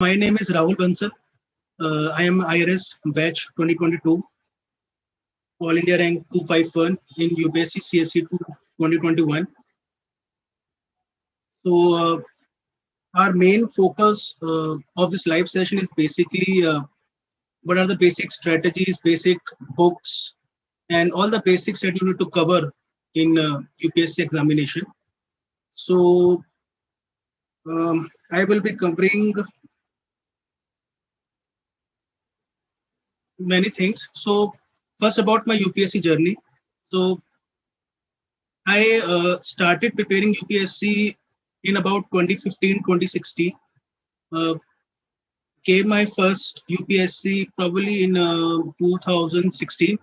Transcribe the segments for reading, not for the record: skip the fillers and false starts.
My name is Rahul Bansal. I am IRS batch 2022, All India rank 251 in UPSC CSC 2021. So, our main focus of this live session is basically what are the basic strategies, basic books, and all the basics that you need to cover in UPSC examination. So, I will be covering many things. So, first about my UPSC journey. So, I started preparing UPSC in about 2015, 2016. Uh, Gave my first UPSC probably in 2016.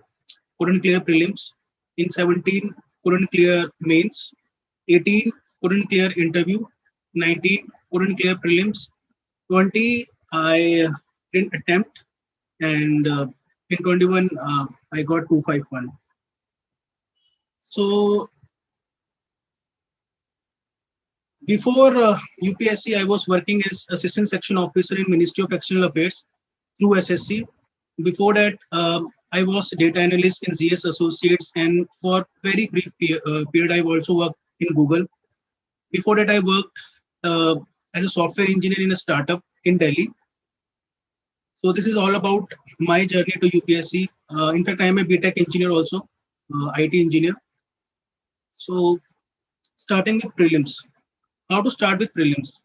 Couldn't clear prelims. In 17, couldn't clear mains. 18, couldn't clear interview. 19, couldn't clear prelims. 20, I didn't attempt. And in 21, I got 251. So before UPSC, I was working as assistant section officer in Ministry of External Affairs through SSC. Before that, I was data analyst in ZS Associates, and for very brief period, I've also worked in Google. Before that, I worked as a software engineer in a startup in Delhi. So this is all about my journey to UPSC. In fact, I am a BTech engineer also, IT engineer. So starting with prelims. How to start with prelims?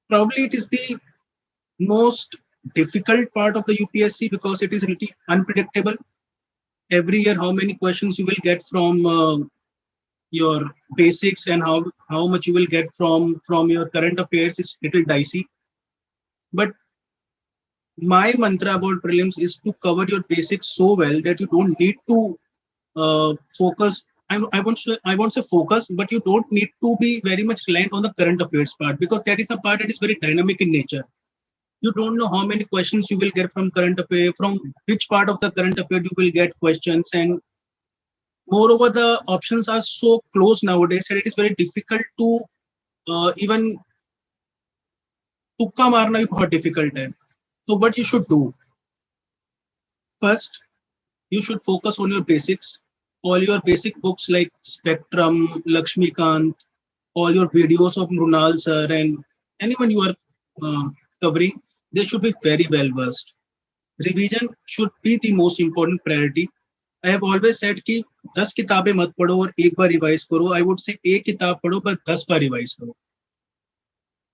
Probably it is the most difficult part of the UPSC because it is really unpredictable. Every year, how many questions you will get from your basics and how much you will get from your current affairs is little dicey. But my mantra about prelims is to cover your basics so well that you don't need to focus. I won't say focus, but you don't need to be very much reliant on the current affairs part because that is a part that is very dynamic in nature. You don't know how many questions you will get from current affair, from which part of the current affair you will get questions, and moreover the options are so close nowadays that it is very difficult to even तुक्का मारना भी बहुत difficult है. So what you should do? First, you should focus on your basics. All your basic books like Spectrum, Lakshmikant, all your videos of Mrunal sir and anyone you are covering, they should be very well versed. Revision should be the most important priority. I have always said कि 10 किताबें मत पढ़ो और एक बार revise करो. I would say एक किताब पढ़ो पर 10 बार रिवाइज करो.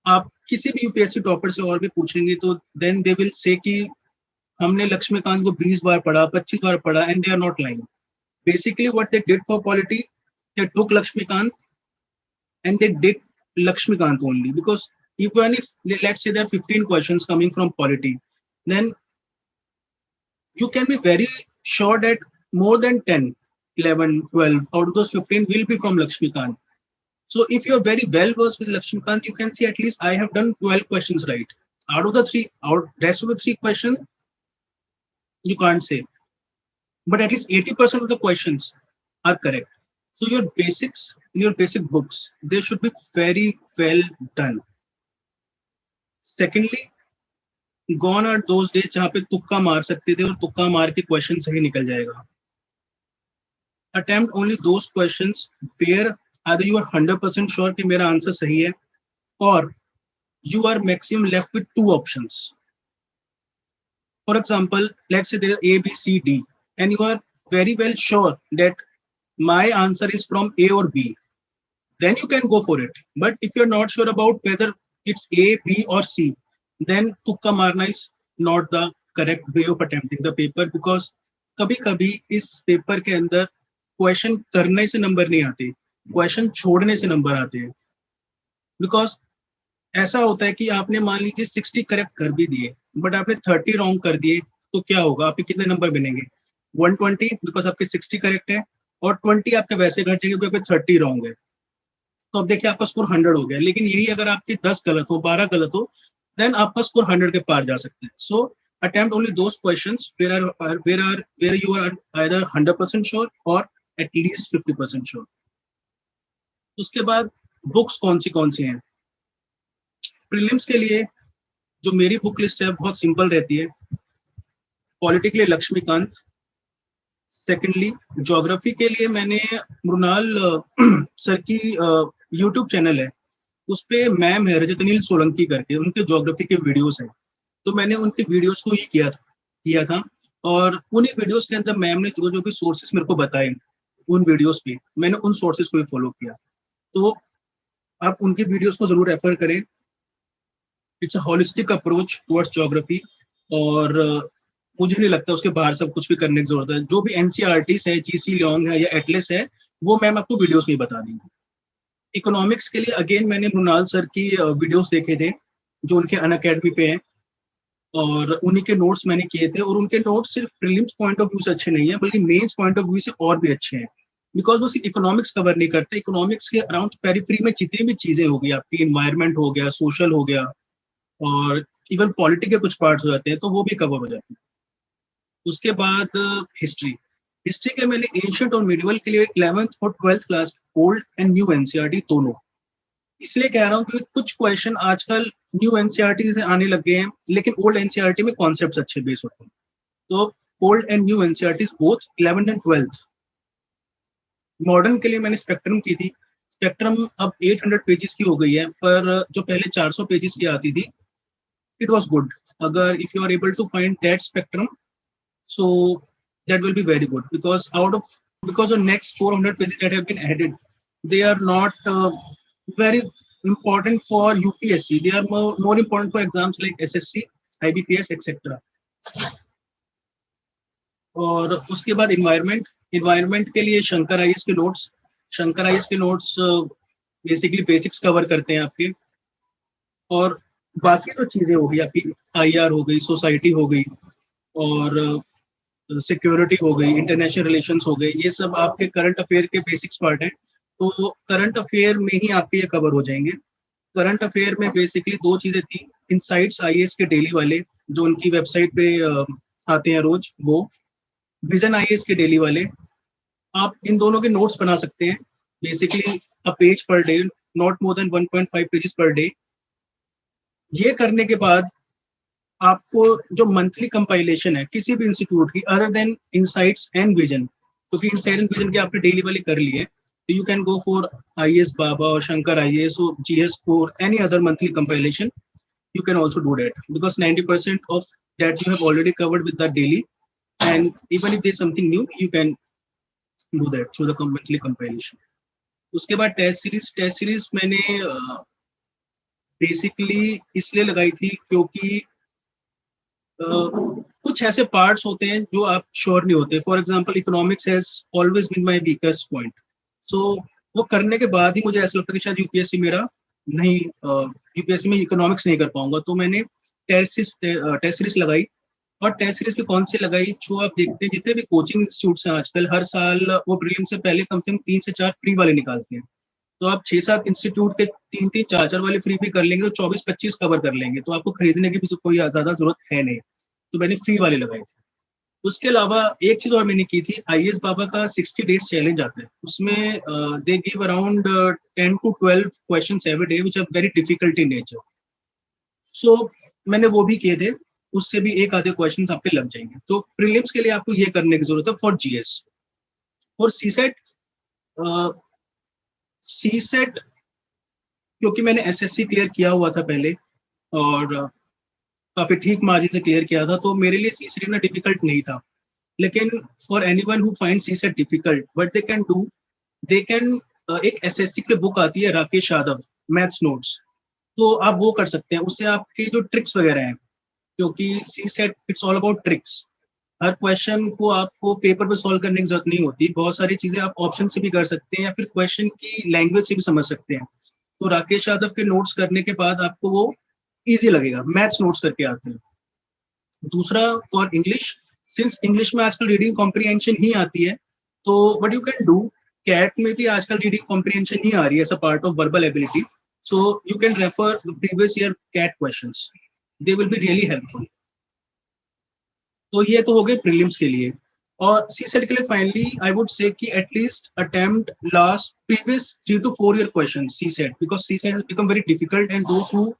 आप किसी भी यूपीएससी टॉपर से और भी पूछेंगे तो देन दे विल से कि हमने लक्ष्मीकांत को 20 बार पढ़ा, 25 बार पढ़ा, and they are not lying. Basically what they did for polity, they took Lakshmikant and they did Lakshmikant only, because even if let's say there are 15 questions coming from polity, then you can be very sure that more than 10, 11, 12 out of those 15 will be from Lakshmikant. So if you're very well versed with Lakshmikant, you can see at least I have done 12 questions right. Out of the rest of the 3 questions, you can't say. But at least 80% of the questions are correct. So your basics, your basic books, they should be very well done. Secondly, gone are those days जहाँ पे तुक्का मार सकते थे और तुक्का मार के क्वेश्चन सही निकल जाएगा. Attempt only those questions where either you are 100% sure कि मेरा आंसर सही है, or you are maximum left with 2 options. For example, let's say there are A, B, C, D, and you are very well sure that my answer is from A or B. Then you can go for it. But if you're not sure about whether it's A, B, or C, then tukka marna is not the correct way of attempting the paper, because कभी-कभी इस paper के अंदर question करने से number नहीं आते, question छोड़ने से नंबर आते हैं. बिकॉज ऐसा होता है कि आपने मान लीजिए 60 करेक्ट कर भी दिए, बट आपने 30 रॉन्ग कर दिए, तो क्या होगा, आपके कितने नंबर बनेंगे? 120, बिकॉज आपके 60 करेक्ट है, और 20 आपके वैसे घट जाएंगे क्योंकि 30 रॉन्ग है. तो अब देखिए आपका स्कोर 100 हो गया. लेकिन यही अगर आपके 10 गलत हो, 12 गलत हो, देन आपका स्कोर 100 के पार जा सकता है. सो attempt only those questions where you are either 100% sure or at least 50% sure. उसके बाद बुक्स कौन सी हैं? प्रीलिम्स के लिए जो मेरी बुक लिस्ट है बहुत सिंपल रहती है। पॉलिटी के लिए लक्ष्मीकांत। सेकेंडली ज्योग्राफी के लिए मैंने मृणाल सर की यूट्यूब चैनल है, उस पे मैम है रजत अनिल सोलंकी करके, उनके ज्योग्राफी के वीडियोस हैं, तो मैंने उनके वीडियोस को ही किया था। और उन्हीं वीडियोस के अंदर मैम ने जो जो भी सोर्सेस मेरे को बताए, उन वीडियोस पे मैंने उन सोर्सेस को भी फॉलो किया। तो आप उनकी वीडियोस को जरूर रेफर करें। It's a holistic approach towards geography, और मुझे नहीं लगता उसके बाहर सब कुछ भी करने की जरूरत है। जो भी एनसीईआरटीज है, जीसी लियोंग है या एटलस है, वो मैम आपको वीडियोस में बता देंगे। इकोनॉमिक्स के लिए अगेन मैंने मृणाल सर की वीडियोस देखे थे, जो उनके अनअकैडमी पे हैं, और उन्हीं के नोट्स मैंने किए थे। और उनके नोट्स सिर्फ प्रीलिम्स पॉइंट ऑफ व्यू से अच्छे नहीं है, बल्कि मेंस पॉइंट ऑफ व्यू से और भी अच्छे हैं, बिकॉज वो सिर्फ इकोनॉमिक्स कवर नहीं करते, इकोनॉमिक्स के अराउंड पेरिफेरी में जितनी भी चीजें होगी, आपकी इन्वायरमेंट हो गया, सोशल हो गया, और इवन पॉलिटी के कुछ पार्ट्स हो जाते हैं, तो वो भी कवर हो जाते हैं। उसके बाद हिस्ट्री। हिस्ट्री के मैंने एंशिएंट और मिडिवल के लिए 11th और 12th class old and new NCERT दोनों, इसलिए कह रहा हूँ कि कुछ क्वेश्चन आजकल न्यू एनसीईआरटी से आने लग गए हैं, लेकिन ओल्ड एनसीईआरटी में कॉन्सेप्ट्स अच्छे बेस होते हैं। तो old and new NCERT both 11th and 12th। Modern के लिए मैंने स्पेक्ट्रम की थी। स्पेक्ट्रम अब 800 पेजेस की हो गई है, पर जो पहले 400 पेजेस की आती थी, इट वाज गुड। अगर if you are able to find that spectrum, so that will be very good, because the next 400 pages that have been added, they are not very important for UPSC. They are more important for exams like SSC, IBPS, etc. और उसके बाद environment के लिए Shankar IAS के notes basically basics cover करते हैं आपके। और बाकी जो चीजें होगी आपकी, आईआर हो गई, सोसाइटी हो गई, और सिक्योरिटी हो गई, इंटरनेशनल रिलेशंस हो गए, ये सब आपके करंट अफेयर के बेसिक्स पार्ट हैं। तो करंट अफेयर में ही आपके ये कवर हो जाएंगे। करंट अफेयर में बेसिकली दो चीजें थी, इनसाइट्स आईएएस के डेली वाले, जो उनकी वेबसाइट पे आते हैं रोज, वो विजन आईएएस के डेली वाले। आप इन दोनों के नोट्स बना सकते हैं, basically a page per day, not more than 1.5 pages per day. ये करने के बाद आपको जो मंथली कंपाइलेशन है किसी भी इंस्टीट्यूट की, other than insights and vision, क्योंकि इनसाइट एंड विजन की आपने डेली वाली कर ली है, तो you can go for IAS Baba और शंकर आईएएस और GS for any other monthly compilation. You can also do that, because 90% of that you have already covered with the daily, and even if there's something new, you can do that through the monthly compilation. उसके बाद test series मैंने basically इसलिए लगाई थी क्योंकि कुछ ऐसे parts होते हैं जो आप श्योर नहीं होते। For example, economics has always been my weakest point, so वो करने के बाद ही मुझे ऐसा लगता है कि शायद यूपीएससी मेरा नहीं, यूपीएससी में इकोनॉमिक्स नहीं कर पाऊंगा। तो मैंने टेस्ट सीरीज लगाई। और टेस्ट सीरीज भी कौन सी लगाई, जो आप देखते हैं जितने भी कोचिंग इंस्टीट्यूट हैं आजकल, हर साल वो प्रीलिम से पहले कम से कम 3 से 4 फ्री वाले निकालते हैं। तो आप 6-7 इंस्टीट्यूट के 3-3, 4-4 वाले फ्री भी कर लेंगे तो 24-25 कवर कर लेंगे, तो आपको खरीदने की भी कोई ज्यादा जरूरत है नहीं। तो मैंने फ्री वाले लगाए थे। उसके अलावा एक चीज और मैंने की थी, आईएएस बाबा का 60 डेज चैलेंज आता है, उसमें they give around 10 to 12 questions every day which are very difficult in nature. So मैंने वो भी किए थे, उससे भी एक आधे क्वेश्चंस आपके लग जाएंगे। तो प्रीलिम्स के लिए आपको ये करने की जरूरत है फॉर जीएस। और सीसेट क्योंकि मैंने एसएससी क्लियर किया हुआ था पहले, और काफी ठीक मार्जिन से क्लियर किया था, तो मेरे लिए सीसेट इतना डिफिकल्ट नहीं था। लेकिन for anyone who find CSAT difficult, what they can do, they can एक एसएससी की बुक आती है, राकेश यादव, मैथ्स नोट्स, तो आप वो कर सकते हैं। उससे आपके जो ट्रिक्स वगैरह हैं, क्योंकि CSAT it's all about tricks, her question को आपको पेपर पे सॉल्व करने की जरूरत नहीं होती, बहुत सारी चीजें आप ऑप्शन से भी कर सकते हैं या फिर क्वेश्चन की लैंग्वेज से भी समझ सकते हैं। तो राकेश यादव के नोट्स करने के बाद आपको वो इजी लगेगा, मैथ्स नोट्स करके आते हैं। दूसरा, फॉर इंग्लिश, सिंस इंग्लिश में आजकल रीडिंग कॉम्प्रिहेंशन ही आती है, तो what you can do, CAT में भी आजकल रीडिंग कॉम्प्रिहेंशन ही आ रही है as a part of verbal ability, so you can refer previous year CAT questions, they will be really helpful. तो ये तो हो गए प्रीलिम्स के लिए। और सीसेट के लिए फाइनली आई वुड से कि at least attempt last previous 3 to 4 year question CSAT, because CSAT has become very difficult, and those who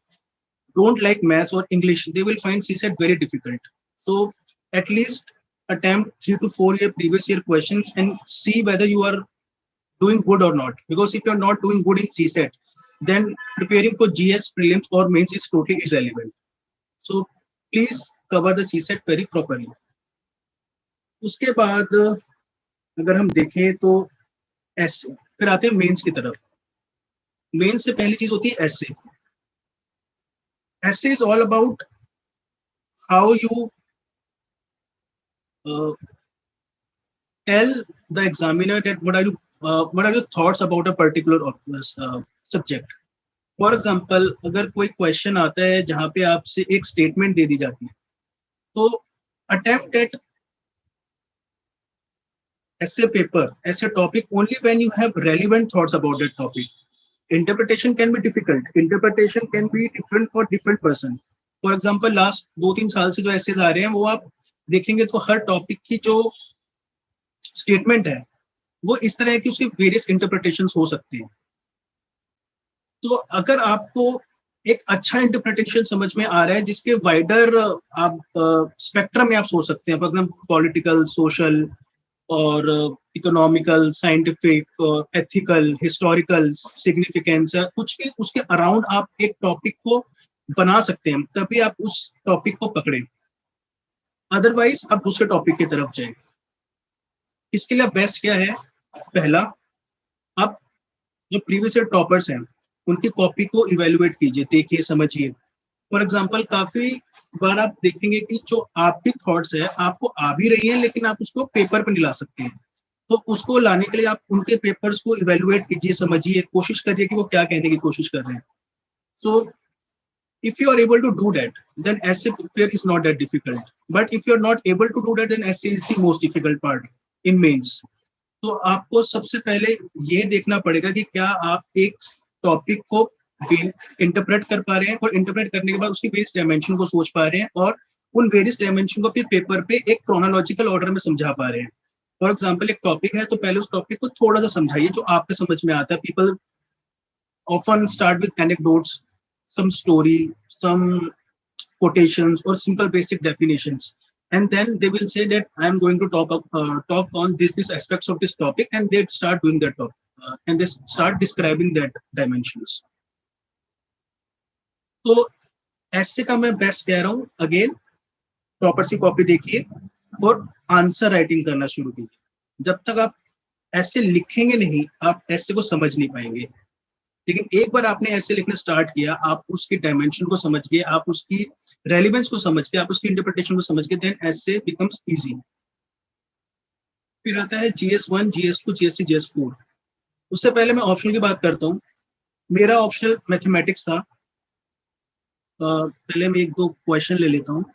don't like maths or English, they will find CSAT very difficult. So at least attempt 3 to 4 year previous year questions and see whether you are doing good or not. Because if you're not doing good in CSAT, then preparing for GS prelims or mains is totally irrelevant. So please cover the CSAT very properly. उसके बाद अगर हम देखें तो ऐसे फिर आते हैं मेंस की तरफ. मेंस से पहली चीज होती है ऐसे. Essay is all about how you tell the examiner that what are your thoughts about a particular subject. For example, अगर कोई क्वेश्चन आता है जहाँ पे आपसे एक स्टेटमेंट दे दी जाती है, तो attempt at essay paper, essay topic only when you have relevant thoughts about that topic. Interpretation can be difficult. Interpretation can be different for different person. For example, last 2-3 साल से जो essays आ रहे हैं, वो आप देखेंगे तो हर टॉपिक की जो स्टेटमेंट है वो इस तरह की उसके वेरियस इंटरप्रिटेशंस हो सकते हैं. तो अगर आपको एक अच्छा इंटरप्रिटेशन समझ में आ रहा है जिसके वाइडर आप स्पेक्ट्रम में आप सोच सकते हैं, फॉर एग्जाम्पल पॉलिटिकल, सोशल और economical, scientific, ethical, historical significance, कुछ भी उसके अराउंड आप एक टॉपिक को बना सकते हैं, तभी आप उस टॉपिक को पकड़े. अदरवाइज आप दूसरे टॉपिक की तरफ जाए. इसके लिए बेस्ट क्या है? पहला, आप जो प्रीवियस ईयर टॉपर्स हैं उनकी कॉपी को इवेलुएट कीजिए, देखिए, समझिए. फॉर एग्जाम्पल, काफी बार आप देखेंगे कि जो आपकी थॉट्स है आपको आ भी रही है लेकिन आप उसको पेपर पर नहीं ला सकते हैं. तो उसको लाने के लिए आप उनके पेपर्स को इवेलुएट कीजिए, समझिए, कोशिश करिए कि वो क्या कहने की कोशिश कर रहे हैं. सो if you are able to do that, then essay prepare is not that difficult. But if you are not able to do that, then essay is the most difficult part in mains. तो आपको सबसे पहले ये देखना पड़ेगा कि क्या आप एक टॉपिक को इंटरप्रेट कर पा रहे हैं, और इंटरप्रेट करने के बाद उसकी वेरियस डायमेंशन को सोच पा रहे हैं, और उन वेरियस डायमेंशन को फिर पेपर पे एक क्रोनोलॉजिकल ऑर्डर में समझा पा रहे हैं. फॉर एग्जाम्पल, एक टॉपिक है तो पहले उस टॉपिक को थोड़ा सा समझाइए जो आपके समझ में आता है. People often start with anecdotes, some story, some quotations, or simple basic definitions, and then they will say that I am going to talk on this aspects of this topic, and they start doing that topic, and they start describing that dimensions. तो ऐसे का मैं best कह रहा हूँ, again proper सी copy देखिए और answer writing करना शुरू कीजिए. जब तक आप ऐसे लिखेंगे नहीं, आप ऐसे को समझ नहीं पाएंगे. लेकिन एक बार आपने ऐसे लिखना स्टार्ट किया, आप उसकी डायमेंशन को समझ गए, आप उसकी रेलिवेंस को समझ गए, आप उसकी इंटरप्रिटेशन को समझ गए, देन ऐसे बिकम्स इजी. फिर आता है GS1, GS2, GS3, GS4. उससे पहले मैं ऑप्शनल की बात करता हूँ. मेरा ऑप्शनल मैथमेटिक्स था. पहले मैं 1-2 क्वेश्चन ले लेता हूँ.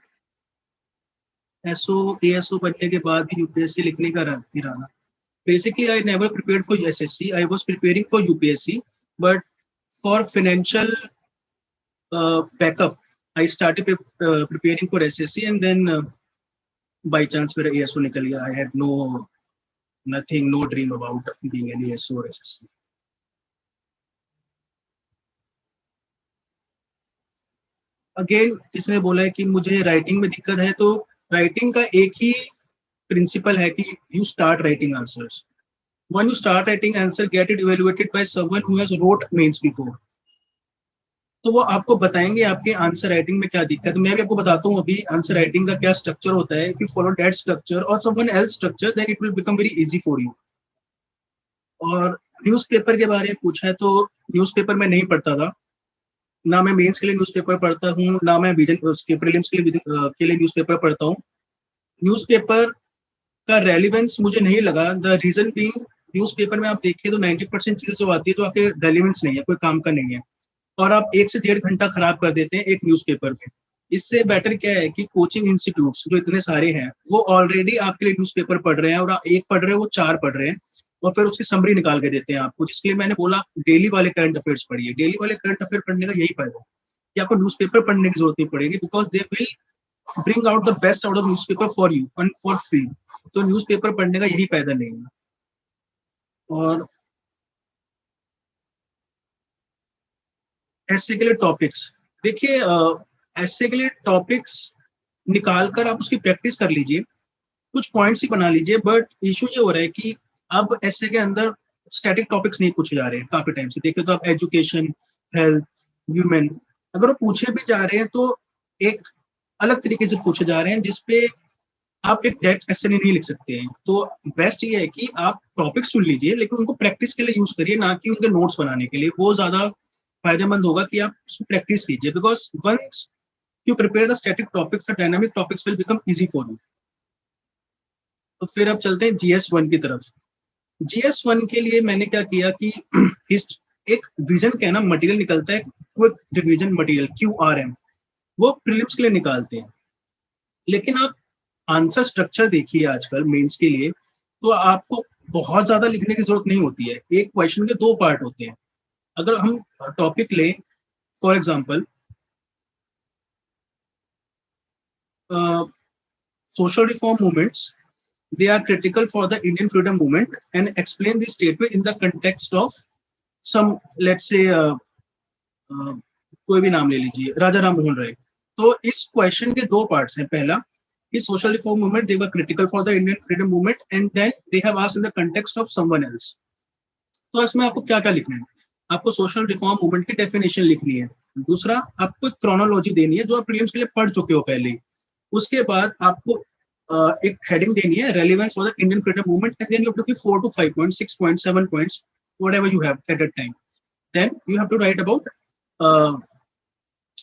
एसओ एएसओ बनने के बाद भी यूपीएससी लिखने का इरादा. Basically, I never prepared for SSC. I was preparing for UPSC, but for financial backup, I started preparing for SSC, and then by chance मेरा ASO निकल गया. I had no dream about being an ASO or SSC. Again, इसने बोला है कि मुझे writing में दिक्कत है, तो राइटिंग का एक ही प्रिंसिपल है कि you start writing answers. When you start writing answer, get it evaluated by someone who has wrote mains before. तो वो आपको बताएंगे आपके आंसर राइटिंग में क्या दिक्कत है. मैं भी आपको बताता हूँ अभी आंसर राइटिंग का क्या स्ट्रक्चर होता है. If you follow that structure और someone else structure, then it will become very easy for you. और न्यूज़पेपर के बारे में पूछा है, तो न्यूज़पेपर में नहीं पढ़ता था. ना मैं मेंस के लिए न्यूज़पेपर पढ़ता हूँ, ना मैं उसके प्रीलिम्स के लिए न्यूज़पेपर पढ़ता हूँ. न्यूज़पेपर का रेलिवेंस मुझे नहीं लगा. द रीजन बीइंग, न्यूज़पेपर में आप देखिए तो 90% चीजें जो आती है जो आपके रेलिवेंस नहीं है, कोई काम का नहीं है, और आप 1 से 1.5 घंटा खराब कर देते हैं एक न्यूज़पेपर में. इससे बेटर क्या है कि कोचिंग इंस्टीट्यूट्स जो इतने सारे हैं वो ऑलरेडी आपके लिए न्यूज़पेपर पढ़ रहे हैं, और आप एक पढ़ रहे हो, वो 4 पढ़ रहे हैं, और फिर उसकी समरी निकाल के देते हैं आपको. जिसके लिए मैंने बोला डेली वाले करंट अफेयर्स पढ़िए. डेली वाले करंट अफेयर पढ़ने का यही फायदा है कि आपको न्यूज़पेपर पढ़ने की जरूरत नहीं पड़ेगी, because they will bring out the best out of newspaper for you and for free. तो न्यूज़पेपर पढ़ने का यही फायदा नहीं है. और ऐसे के लिए टॉपिक्स, देखिए ऐसे के लिए टॉपिक्स निकाल कर आप उसकी प्रैक्टिस कर लीजिए, कुछ पॉइंट्स ही बना लीजिए, बट इशू ये हो रहा है कि अब ऐसे के अंदर स्टैटिक टॉपिक्स नहीं पूछे जा रहे हैं काफी टाइम से। देखिए तो आप एजुकेशन, हेल्थ, ह्यूमन, अगर वो पूछे भी जा रहे हैं तो एक अलग तरीके से पूछे जा रहे हैं जिसपे आप एक डायरेक्ट ऐसे नहीं लिख सकते हैं। तो बेस्ट ये है कि आप टॉपिक्स चुन लीजिए लेकिन उनको प्रैक्टिस के लिए यूज करिए, ना कि उनके नोट्स बनाने के लिए। वो ज्यादा फायदेमंद होगा कि आप उसमें प्रैक्टिस कीजिए, because once you prepare the static topics, the dynamic topics will become easy for you. तो फिर अब चलते हैं GS1 की तरफ। GS1 के लिए मैंने क्या किया कि एक विजन का ना मटेरियल निकलता है, क्विक रिवीजन मटेरियल, QRM, वो प्रीलिम्स के लिए निकालते हैं। लेकिन आप आंसर स्ट्रक्चर देखिए आजकल मेंस के लिए, तो आपको बहुत ज्यादा लिखने की जरूरत नहीं होती है। एक क्वेश्चन के 2 पार्ट होते हैं। अगर हम टॉपिक लें, for example social reform movements, they are critical for the Indian freedom movement, and explain this statement in the context of some, let's say कोई भी नाम ले लीजिए, राजा राम मोहन राय। तो इस क्वेश्चन के 2 पार्ट्स हैं। पहला कि social reform movement, they were critical for the Indian freedom movement, and then they have asked in the context of someone else. तो इसमें आपको क्या क्या लिखना है? आपको सोशल रिफॉर्म मूवमेंट की डेफिनेशन लिखनी है। दूसरा, आपको क्रोनोलॉजी देनी है जो आप प्रीलिम्स के लिए पढ़ चुके हो पहले। उसके बाद आपको एक हेडिंग देनी है, relevance for the Indian freedom movement, and then you have to give 4 to 5 points, 6 points, 7 points, whatever you have at that time. Then you have to write about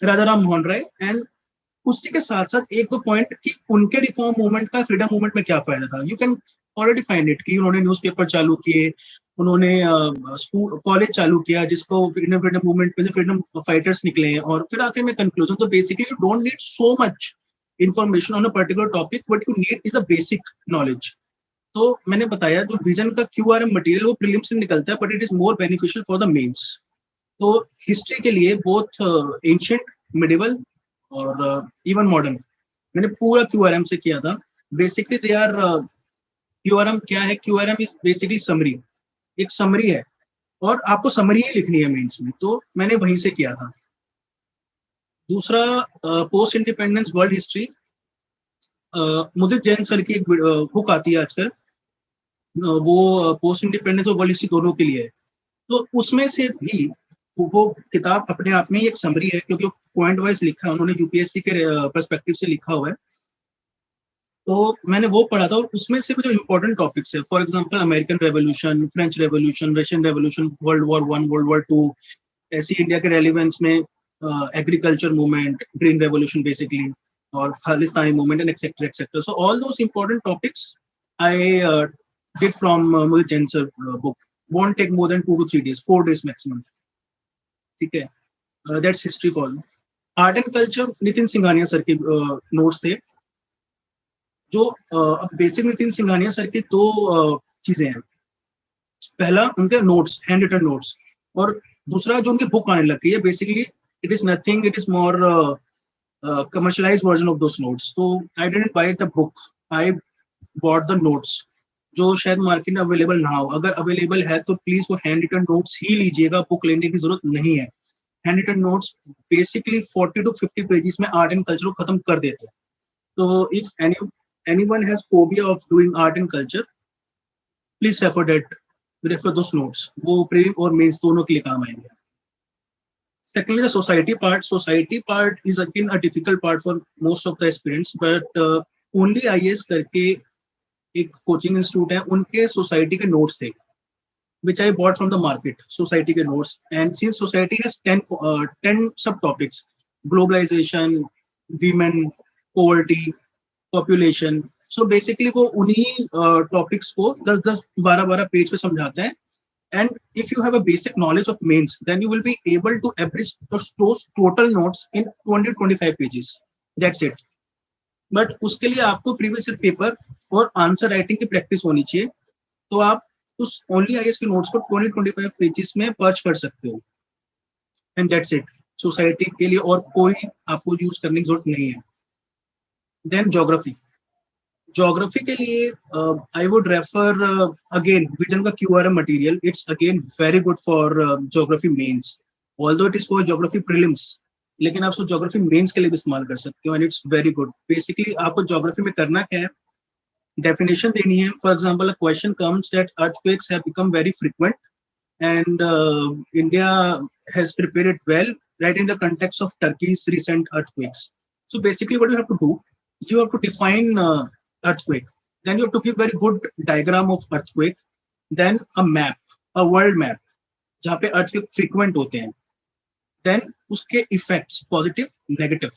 Raja Ram Mohan Roy, and उसी के साथ साथ 1-2 पॉइंट कि उनके reform movement का freedom movement में क्या फायदा था। You can already find it कि उन्होंने न्यूज़पेपर चालू किए, उन्होंने स्कूल कॉलेज चालू किया जिसको इंडियन फ्रीडम मूवमेंट में फ्रीडम फाइटर्स निकले हैं, और फिर आखिर में कंक्लूजन। तो basically you don't need so much information on a particular topic, what you need is a basic knowledge. तो मैंने बताया जो विजन का QRM मटेरियल वो प्रीलिम्स से निकलता है, but it is more beneficial for the mains. तो हिस्ट्री के लिए बोथ एंशिएंट, मिडिवल और इवन मॉडर्न मैंने पूरा QRM से किया था। बेसिकली दे आर QRM क्या है? QRM इज बेसिकली समरी, एक समरी है, और आपको समरी ही लिखनी है मेंस में, तो मैंने वहीं से किया था। दूसरा, पोस्ट इंडिपेंडेंस वर्ल्ड हिस्ट्री, मुदित जैन सर की एक बुक आती है आजकल, वो पोस्ट इंडिपेंडेंस और वर्ल्ड हिस्ट्री दोनों के लिए है। तो उसमें से भी वो किताब अपने आप में ही एक समरी है, क्योंकि पॉइंट वाइज लिखा है उन्होंने, यूपीएससी के पर्सपेक्टिव से लिखा हुआ है। तो मैंने वो पढ़ा था, और उसमें से भी जो इम्पोर्टेंट टॉपिक्स है, for example American revolution, French revolution, Russian revolution, world war 1, world war 2, ऐसी इंडिया के रेलिवेंस में agriculture movement, green revolution basically, और Khalistani movement, and etcetera etcetera. So all those important topics I did from Mudit Jain sir book. Won't take more than 2 to 3 days, 4 days maximum. ठीक है, that's history for. Art and culture Nitin Singhania sir के notes थे, जो basic Nitin Singhania sir की 2 चीजें हैं। पहला, उनके नोट्स, हैंड रिटन नोट्स, और दूसरा जो उनकी बुक आने लग गई है, basically it is nothing, it is more commercialized version of those notes. So I didn't buy the book, I bought the notes, जो शायद मार्केट में अवेलेबल ना हो। अगर अवेलेबल है तो प्लीज वो हैंड रिटन नोट्स ही लीजिएगा, बुक लेने की जरूरत नहीं है। Hand written notes basically 40 to 50 pages में आर्ट एंड कल्चर को खत्म कर देते हैं। तो if anyone has phobia of doing art and culture, please refer those notes, वो प्रीलिम और मेंस दोनों के लिए काम आएंगे। Secondly, the society part is again a difficult part for most of the aspirants, but only IAS करके एक coaching institute है, उनके सोसाइटी के नोट्स थे, which I bought from the market, society के notes, and since society has 10 subtopics, globalization, women, poverty, population, so basically वो उन्हीं topics को 10-10, 12-12 पेज पे समझाता है। And if you have a basic knowledge of mains, then you will be able to average those total notes in 20-25 pages. That's it. But उसके लिए आपको previous year paper और आंसर राइटिंग की practice होनी चाहिए, तो आप उस ओनली आईएएस के नोट्स को 20-25 पेजेस में पर्च कर सकते हो, एंड दैट्स इट। सोसाइटी के लिए और कोई आपको यूज करने की जरूरत नहीं है। देन ज्योग्राफी के लिए I would refer again Vision का QRM material, it's again very good for geography mains, although it is for geography prelims, लेकिन आप उसको ज्योग्राफी मेंस के लिए भी इस्तेमाल कर सकते हो and it's very good. Basically आपको ज्योग्राफी में करना क्या है, डेफिनेशन देनी है. For example a question comes that earthquakes have become very frequent and India has prepared it well right in the context of Turkey's recent earthquakes. So basically what you have to do, you have to define earthquake, then you have to give very good diagram of earthquake, then a map, a world map जहाँ पे earthquake frequent होते हैं, then उसके effects positive negative.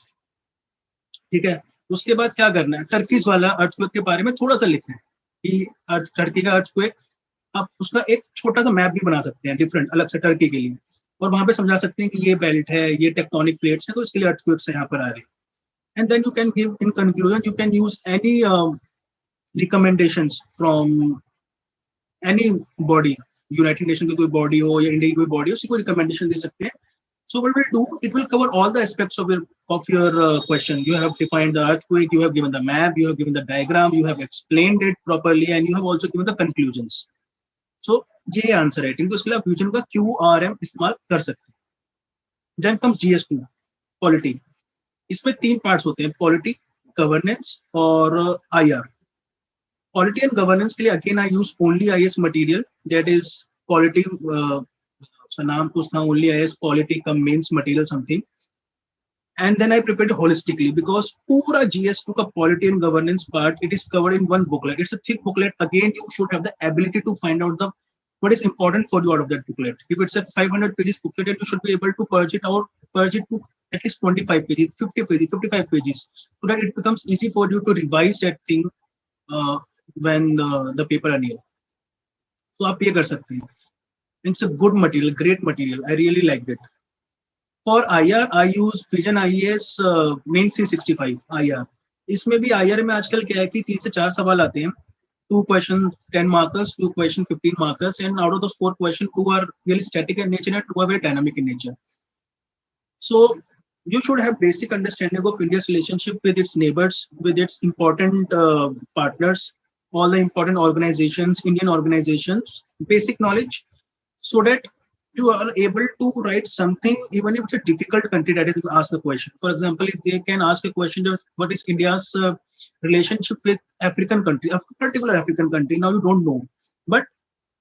ठीक है, उसके बाद क्या करना है, टर्कीज वाला अर्थक्वेक के बारे में थोड़ा सा लिखना है कि टर्की का अर्थक्वेक, आप उसका एक छोटा सा मैप भी बना सकते हैं डिफरेंट अलग से टर्की के लिए, और वहां पे समझा सकते हैं कि ये बेल्ट है, ये टेक्टोनिक प्लेट्स है, तो इसके लिए अर्थक्वेक्स यहाँ पर आ रहे हैं. And then you can give in conclusion, you can use any recommendations from any body, United Nation की कोई बॉडी हो या इंडिया की कोई बॉडी हो, उसी को रिकमेंडेशन दे सकते हैं. So what will do? It will cover all the aspects of your question. You have defined the earthquake, you have given the map, you have given the diagram, you have explained it properly, and you have also given the conclusions. So ये answer है. तो इसके लिए आप fusion का QRM इस्तेमाल कर सकते हैं. Then comes GS2, polity. इसमें 3 पार्ट्स होते हैं, पॉलिटी, गवर्नेंस और IR. पॉलिटी एंड गवर्नेंस के लिए again I use only IS material, that is polity, उसका नाम कुछ था, only IS polity cum mains material something, and then I prepared holistically because पूरा GS2 का polity and governance part, it is covered in one booklet. It's a thick booklet. Again, you should have the ability to find out the what is important for you out of that booklet. If it's a 500 pages booklet, you should be able to purge it to at least 25 pages, 50 pages, 55 pages, so that it becomes easy for you to revise that thing when the paper are near. So आप ये कर सकते हैं. It's a good material, great material. I really liked it. For IR, I use Vision IAS Main 365 IR. इसमें भी IR में आजकल क्या है कि 3 से 4 सवाल आते हैं. 2 questions 10 markers, 2 questions 15 markers, and out of those 4 questions, 2 are really static in nature and 2 are very dynamic in nature. So you should have basic understanding of India's relationship with its neighbors, with its important partners, all the important organizations, Indian organizations, basic knowledge, so that you are able to write something even if it's a difficult country that is ask the question. For example, if they can ask a question of what is India's relationship with African country, a particular African country, now you don't know, but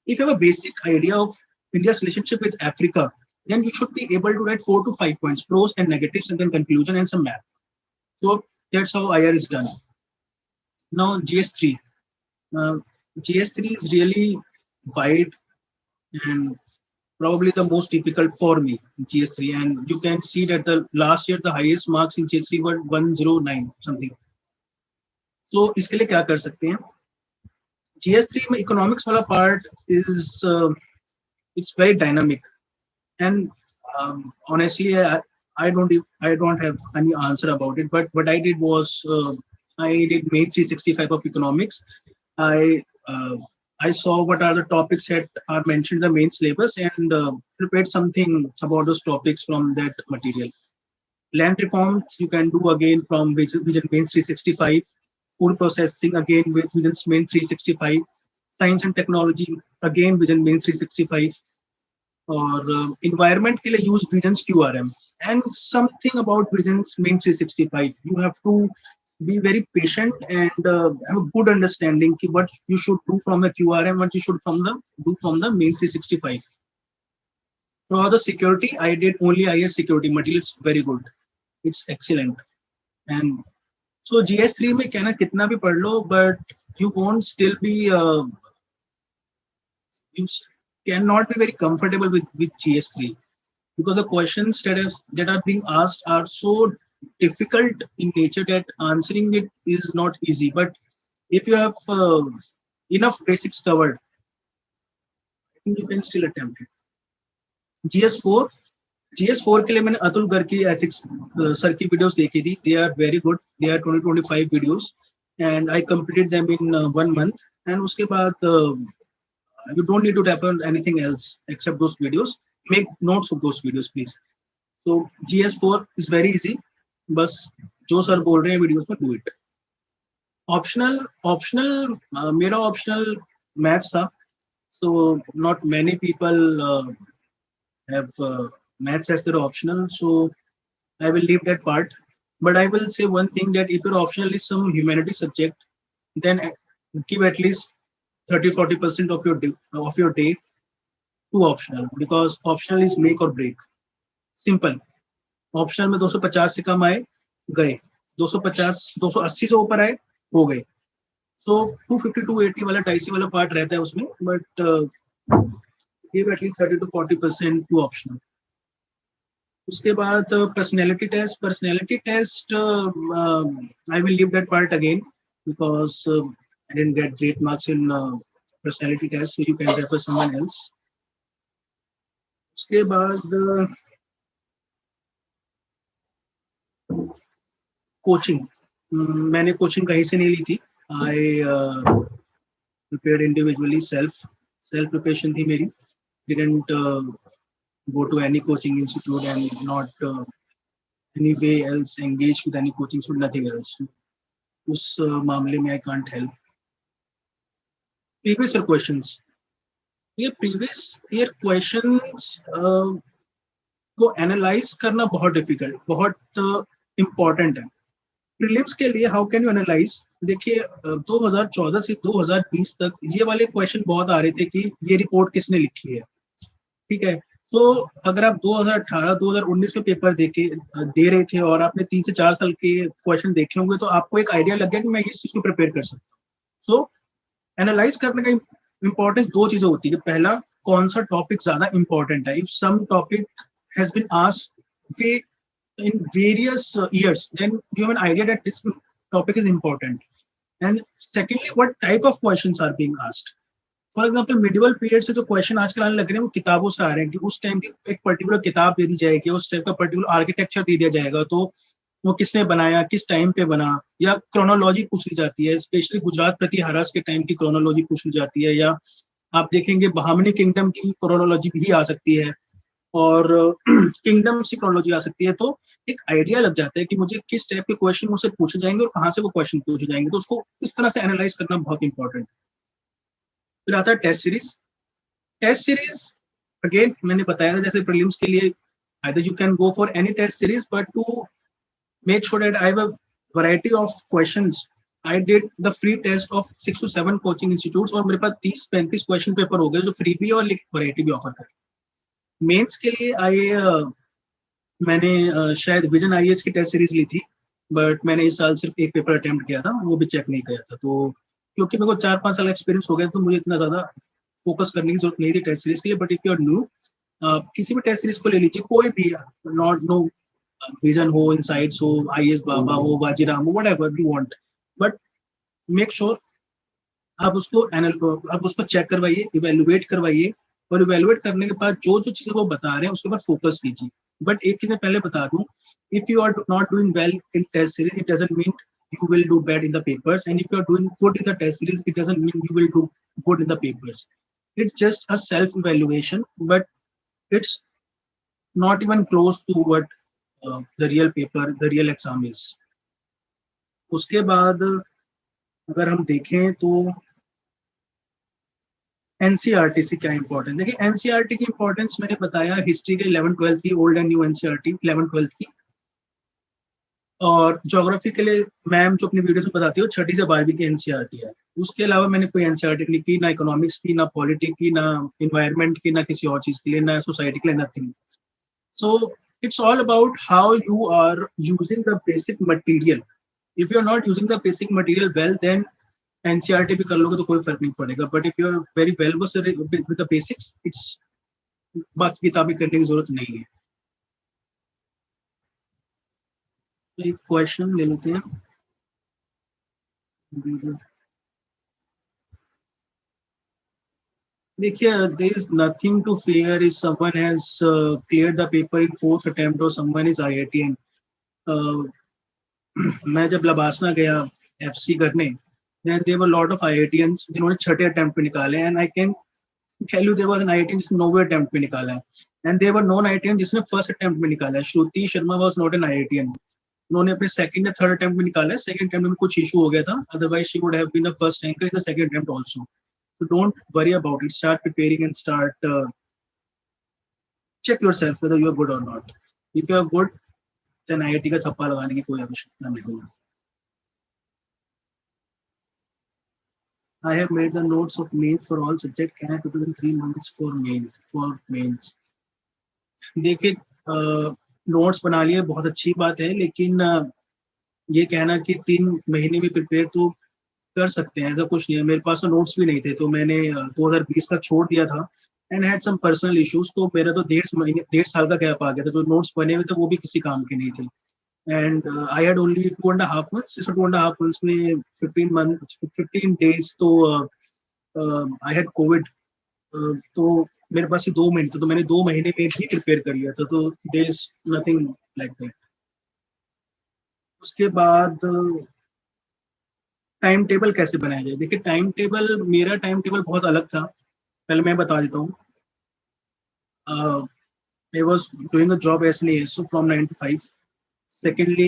if you have a basic idea of India's relationship with Africa, then you should be able to write 4 to 5 points, pros and negatives, and then conclusion and some map. So that's how IR is done. Now GS3, GS3 is really wide and probably the most difficult for me, GS3, and you can see that the last year the highest marks in GS3 were 109 something. So इसके लिए क्या कर सकते हैं? GS3 में economics वाला part is it's very dynamic, and honestly I don't have any answer about it, but what I did was I did Main 365 of economics. I saw what are the topics that are mentioned in the main syllabus and prepared something about those topics from that material. Land reforms you can do again from Vision Main 365. Food processing again with Vision Main 365. Science and technology again Vision Main 365. Or environment के लिए use Vision's QRM. And something about Vision's Main 365. You have to be very patient and have a good understanding of what you should do from the QRM, what you should do from the Main 365. For the security, I did only IS security material. It's very good. It's excellent. And so GS3 में कहना कितना भी पढ़ लो, but you won't still be you cannot be very comfortable with GS3 because the questions that are being asked are so difficult in nature that answering it is not easy. But if you have enough basics covered, I think you can still attempt it. GS4 के लिए मैंने अतुल गर्ग की ethics sir की videos देखी थी. They are very good. They are 20-25 videos and I completed them in 1 month. And उसके बाद you don't need to type on anything else except those videos. Make notes of those videos, please. So GS4 is very easy. बस जो sir बोल रहे हैं videos में do it. Optional मेरा optional maths था. So not many people have maths as their optional. So I will leave that part. But I will say one thing, that if your optional is some humanity subject, then give at least 30-40% of your day to optional, because optional is make or break. Simple. Optional में 250 से कम आए, गए, 250 280 से ऊपर आए, हो गए. सो 250 280 वाला 250 वाला पार्ट रहता है उसमें, but give at least 30-40% to optional. उसके बाद personality test I will leave that part again, because I didn't get great marks in personality test, so you can refer someone else. उसके बाद कोचिंग, मैंने कोचिंग कहीं से नहीं ली थी. आई प्रिपेयर्ड इंडिविजुअली, सेल्फ प्रिपरेशन थी मेरी. Didn't go to any coaching institute and not any way else engage with any coaching institute, nothing else. उस मामले में I can't help. Previous year questions, ये previous year questions को analyze करना बहुत difficult, बहुत important है. Prelims के लिए how can you analyze? देखिए 2014 से 2020 तक ये वाले क्वेश्चन बहुत आ रहे थे कि ये रिपोर्ट किसने लिखी है, ठीक है. सो अगर आप 2018-2019 में पेपर दे रहे थे और आपने 3 से 4 साल के क्वेश्चन देखे होंगे, तो आपको एक आइडिया लग गया कि मैं इस चीज को प्रिपेयर कर सकता हूँ. सो एनालाइज करने का इंपॉर्टेंस दो चीजें होती है. पहला, कौन सा टॉपिक ज्यादा इंपॉर्टेंट है. If some topic has been asked in various years, then you have an idea that this topic is important. And secondly, what type of questions are being asked. For example medieval period से जो question आजकल आने लग रहे हैं वो किताबों से आ रहे हैं कि उस टाइम की एक पर्टिकुलर किताब दे दी जाएगी, उस टाइप का पर्टिकुलर आर्किटेक्चर दे दिया जाएगा, तो वो किसने बनाया, किस टाइम पे बना, या क्रोनोलॉजी पूछ ली जाती है. स्पेशली गुजरात प्रतिहारास के टाइम की क्रोनोलॉजी पूछ ली जाती है, या आप देखेंगे बहामनी किंगडम की क्रोनोलॉजी भी आ सकती है, और किंगडम से क्रोनोलॉजी आ सकती है. तो एक आइडिया लग जाता है कि मुझे किस टाइप के क्वेश्चन मुझसे पूछे जाएंगे और कहाँ से वो क्वेश्चन पूछे जाएंगे. तो उसको इस तरह से एनालाइज करना बहुत इंपॉर्टेंट. फिर आता है टेस्ट सीरीज. अगेन मैंने बताया था जैसे प्रीलिम्स के लिए either you can go for any test series, but to make sure that I have a variety of questions, I did the free test of 6 to 7 coaching institutes, और मेरे पास 30-35 question paper हो गए जो free भी और variety भी offer कर. Mains के लिए मैंने शायद विजन आईएएस की टेस्ट सीरीज ली थी, बट मैंने इस साल सिर्फ एक पेपर अटेम्प्ट किया था, वो भी चेक नहीं किया था. तो क्योंकि मेरे को 4-5 साल एक्सपीरियंस हो गया, तो मुझे इतना ज्यादा फोकस करने की जरूरत नहीं थी टेस्ट सीरीज के लिए. But if you are new, किसी भी टेस्ट सीरीज को ले लीजिए, कोई भी, नॉट नो विजन हो, इनसाइट्स हो, आईएएस बाबा हो, बाजीराम हो, whatever you want, but make sure आप उसको चेक करवाइए, इवेल्युएट करवाइए, और इवेल्युएट करने के बाद जो जो चीजें वो बता रहे हैं उसके ऊपर फोकस कीजिए. बट एक चीज मैं पहले बता दूं, if you are not doing well in test series, it doesn't mean you will do bad in the papers, and if you are doing good in the test series, it doesn't mean you will do good in the papers. It's just a self evaluation, but it's not even close to what the real paper, the real exam is. उसके बाद अगर हम देखें तो NCERT से क्या importance. देखिए NCERT की इंपॉर्टेंस मैंने बताया, हिस्ट्री के 11th-12th की old and new NCERT 11th-12th की, और ज्योग्राफी के लिए मैम जो अपनी वीडियो में बताती है 6ठी से 12वीं की एनसीईआरटी है. उसके अलावा मैंने कोई एनसीईआरटी नहीं की, ना इकोनॉमिक्स की, ना पॉलिटिक्स की, ना इन्वायरमेंट की, ना किसी और चीज के लिए, ना सोसाइटी के लिए, nothing. So it's all about how you are using the basic material. If you are not using the basic material well, then NCERT भी कर लोगे तो कोई फर्क नहीं पड़ेगा. But if you are very well with the basics, it's बाकी किताबें करने की जरूरत नहीं है. एक क्वेश्चन ले लेते हैं. देखिए, there is nothing to fear if someone has cleared the paper in 4th attempt or someone is IITian. मैं जब लबासना गया एफसी करने, then there were a lot of IITians जिन्होंने 6ठे अटेम्प्ट पे निकाले, and I can tell you there was an IITian जिसने 9वें attempt पे निकाला है, and there were non IITian जिसने फर्स्ट अटेम्प्ट में निकाला है. श्रुति Sharma was not an IITian. उन्होंने अपने सेकंड या थर्ड अटेम्प्ट में निकाला है. सेकंड अटेम्प्ट में कुछ इशू हो गया था, otherwise she would have been the first ranker in the second attempt also. So don't worry about it. Start preparing and start check yourself whether you are good or not. If you are good, then IIT का छप्पा लगाने की कोई आवश्यकता नहीं है। I have made the notes of mains for all subject. Can I put in 3 months for mains? देखिए notes बना लिए बहुत अच्छी बात है, लेकिन ये कहना कि 3 महीने में प्रिपेयर तो कर सकते हैं, ऐसा कुछ नहीं है। मेरे पास तो नोट्स भी नहीं थे, तो मैंने 2020 का छोड़ दिया था and had some personal issues, तो मेरा तो 1.5 साल का गैप आ गया था। जो नोट्स बने हुए थे वो भी किसी काम के नहीं थे। And I had only 2.5 months, इस 2.5 months में 15 days तो आई हैड कोविड, तो मेरे पास ये 2 महीने थे, तो मैंने 2 महीने में ही प्रिपेयर कर लिया था, तो there is nothing like that. उसके बाद टाइम टेबल कैसे बनाया जाए? देखिए टाइम टेबल, मेरा टाइम टेबल बहुत अलग था, पहले मैं बता देता हूँ। I was doing a job as an ASO from 9 to 5। Secondly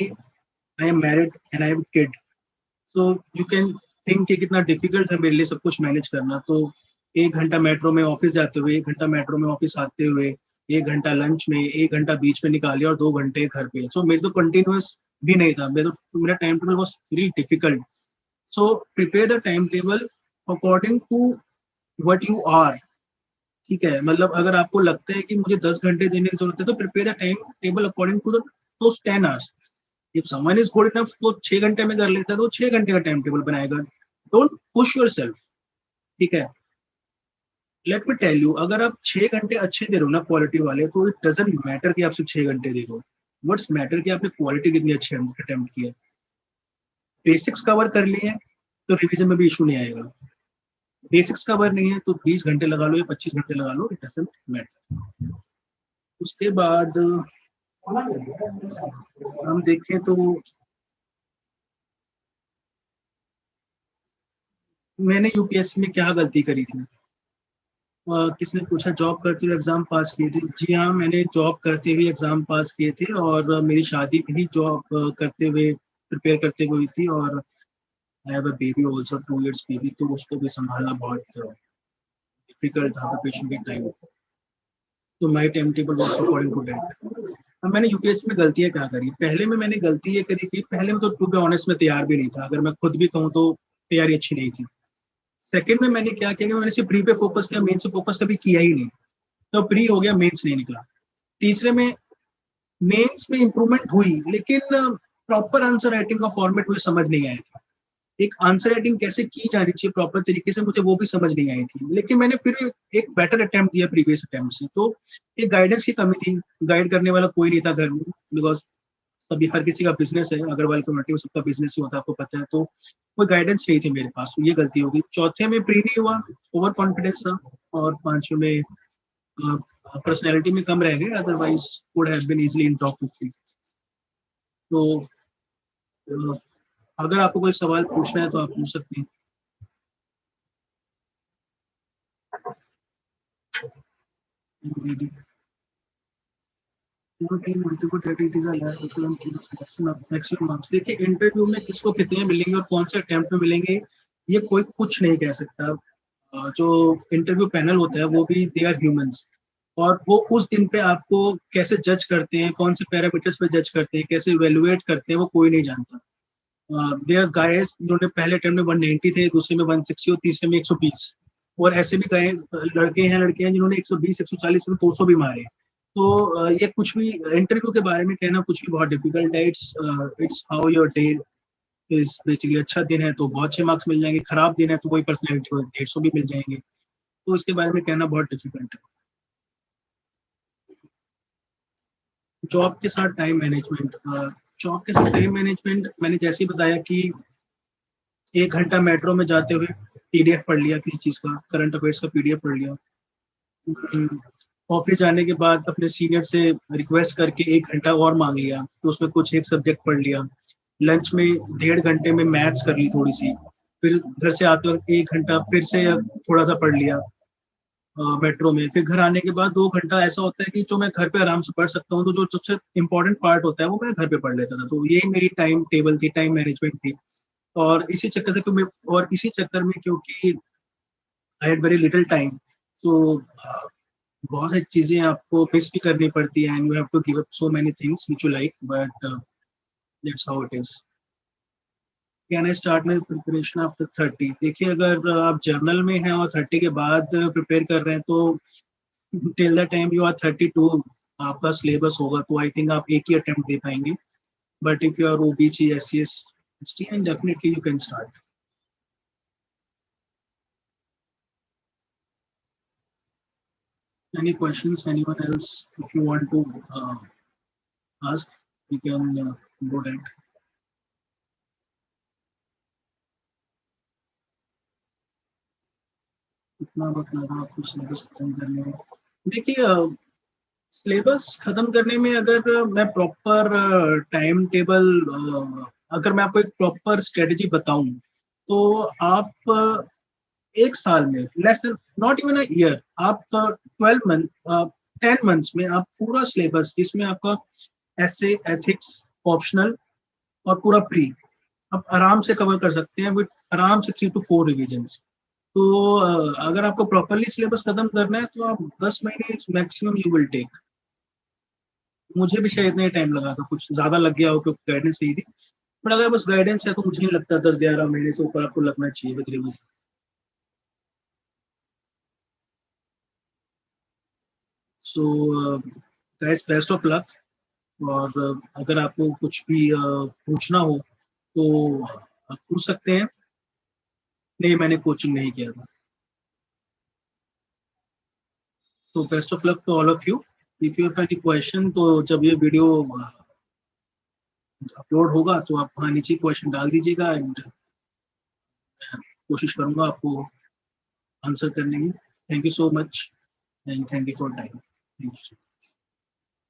I am married and I have kid, so you can think कि कितना डिफिकल्ट है मेरे लिए सब कुछ मैनेज करना। तो 1 घंटा मेट्रो में ऑफिस जाते हुए, 1 घंटा मेट्रो में ऑफिस आते हुए, 1 घंटा लंच में, 1 घंटा बीच में निकालिए और 2 घंटे घर पे। सो मेरे तो कंटिन्यूअस भी नहीं था, मेरा time table was very difficult. So prepare the time table according to what you are. ठीक है, मतलब अगर आपको लगता है कि मुझे 10 घंटे देने की जरूरत है, तो prepare the time table according to those 10 hours। If someone is good enough तो 6 घंटे में कर लेता है, तो 6 घंटे का टाइम टेबल बनाएगा। Don't push your self. ठीक है, लेट मी टेल यू, अगर आप 6 घंटे अच्छे दे रहे हो ना क्वालिटी वाले, तो इट डजंट मैटर कि आप सिर्फ 6 घंटे दे रहे हो। व्हाट्स मैटर कि आपने क्वालिटी कितनी अच्छी अटेम्प्ट की है। बेसिक्स कवर कर लिए हैं तो रिवीजन में भी इशू नहीं आएगा। बेसिक्स कवर नहीं है तो 20 घंटे लगा लो या 25 घंटे लगा लो, इट डजंट मैटर। उसके बाद हम देखें तो मैंने यूपीएससी में क्या गलती करी थी। किसने पूछा जॉब करते हुए एग्जाम पास किए थे? जी हाँ, मैंने जॉब करते हुए एग्जाम पास किए थे, और मेरी शादी भी जॉब करते हुए प्रिपेयर करते हुए हुई थी, और I have a baby also, 2 years baby, तो उसको भी संभालना बहुत डिफिकल्ट था प्रिपरेशन के टाइम। तो my time table was according to that. अब मैंने यूपीएससी में गलतियां क्या करी? पहले में मैंने गलती ये करी कि पहले में तो टू बी ऑनेस्ट में तैयार भी नहीं था, अगर मैं खुद भी कहूँ तो तैयारी अच्छी नहीं थी। सेकंड में मैंने क्या किया कि मैंने सिर्फ प्री पे फोकस किया, मेन से फोकस कभी किया ही नहीं, तो प्री हो गया, मेंस नहीं निकला। तीसरे में मेंस में इंप्रूवमेंट हुई, लेकिन प्रॉपर आंसर राइटिंग का फॉर्मेट मुझे समझ नहीं आया था। एक आंसर राइटिंग कैसे की जानी चाहिए प्रॉपर तरीके से, मुझे वो भी समझ नहीं आई थी, लेकिन मैंने फिर एक बेटर अटेम्प्ट दिया प्रीवियस अटेम्प्ट से। तो एक गाइडेंस की कमी थी, गाइड करने वाला कोई नहीं था घर में, बिकॉज सभी हर किसी का बिजनेस है, अग्रवाल कम्युनिटी में सबका बिजनेस ही होता है, आपको पता है, तो कोई गाइडेंस नहीं थी मेरे पास, तो ये गलती होगी। चौथे में प्री नहीं हुआ, ओवर कॉन्फिडेंस था, और पांचवें में पर्सनैलिटी में कम रह गए, otherwise would have been easily in top 50। तो अगर आपको कोई सवाल पूछना है तो आप पूछ सकते हैं। देखिए इंटरव्यू में किसको कितने मिलेंगे और कौन से अटेम्प्ट में मिलेंगे, ये कोई कुछ नहीं कह सकता। जो इंटरव्यू पैनल होता है वो भी दे आर ह्यूमंस, और वो उस दिन पे आपको कैसे जज करते हैं, कौन से पैरामीटर्स पे जज करते हैं, कैसे इवेलुएट करते हैं, वो कोई नहीं जानता। देयर गाइस जिन्होंने पहले अटेम्प्ट में 190 थे, दूसरे में 160 और तीसरे में 120, और ऐसे भी गए लड़के हैं जिन्होंने 120, 140, 200 भी मारे। तो ये कुछ भी इंटरव्यू के बारे में कहना कुछ भी बहुत डिफिकल्ट है। It's how your day is basically. अच्छा दिन है तो बहुत अच्छे मार्क्स मिल जाएंगे, खराब दिन है तो कोई पर्सनैलिटी को 150 भी मिल जाएंगे, तो इसके बारे में कहना बहुत डिफिकल्ट है। जॉब के साथ टाइम मैनेजमेंट, जॉब के साथ टाइम मैनेजमेंट मैंने जैसे ही बताया कि 1 घंटा मेट्रो में जाते हुए PDF पढ़ लिया, किसी चीज का करंट अफेयर्स का PDF पढ़ लिया। ऑफिस जाने के बाद अपने सीनियर से रिक्वेस्ट करके 1 घंटा और मांग लिया, तो उसमें कुछ एक सब्जेक्ट पढ़ लिया। लंच में 1.5 घंटे में मैथ्स कर ली थोड़ी सी, फिर घर से आते वक्त 1 घंटा फिर से थोड़ा सा पढ़ लिया मेट्रो में। फिर घर आने के बाद 2 घंटा ऐसा होता है कि जो मैं घर पे आराम से पढ़ सकता हूँ, तो जो सबसे इम्पोर्टेंट पार्ट होता है वो मैं घर पे पढ़ लेता था। तो यही मेरी टाइम टेबल थी, टाइम मैनेजमेंट थी। और इसी चक्कर में क्योंकि I had very little time, so बहुत सारी चीजें आपको मिस भी करनी पड़ती है and you have to give up so many things which you like, but that's how it is. Can I start my preparation after 30? देखिए, अगर आप जर्नल में हैं और 30 के बाद प्रिपेयर कर रहे हैं तो till the time you are 32 आपका सिलेबस होगा, तो आई थिंक आप एक ही अटेम्प्ट दे पाएंगे। But if you are OBC, SC, ST, and definitely you can start. Any questions? Anyone else? If you want to ask, you can go ahead. कितना वक्त लगा आपको सिलेबस खत्म करने में? देखिए, सिलेबस खत्म करने में अगर मैं प्रॉपर टाइम टेबल, अगर मैं आपको एक प्रॉपर स्ट्रेटेजी बताऊं, तो आप एक साल में, less than, not even a year, आप 12 मंथ, 10 मंथ्स में आप पूरा सिलेबस, जिसमें आपका एसे, एथिक्स, ऑप्शनल और पूरा प्री, आप आराम से कवर कर सकते हैं विद आराम से 3 to 4 रिविजन्स। तो अगर आपको प्रॉपरली सिलेबस खत्म करना है तो आप 10 महीने मैक्सिमम यू विल टेक। मुझे भी शायद इतना टाइम लगा था, कुछ ज्यादा लग गया हो क्योंकि गाइडेंस नहीं थी, बट अगर बस गाइडेंस है तो मुझे नहीं लगता 10-11 महीने से ऊपर आपको लगना चाहिए with revision. So guys, best of luck. और अगर आपको कुछ भी पूछना हो तो आप पूछ सकते हैं। नहीं, मैंने कोचिंग नहीं किया था। So best of luck to all of you. If you have any question, तो जब ये वीडियो अपलोड होगा तो आप वहाँ नीचे क्वेश्चन डाल दीजिएगा, एंड कोशिश करूंगा आपको आंसर करने की। Thank you so much and thank you for time. Thank you.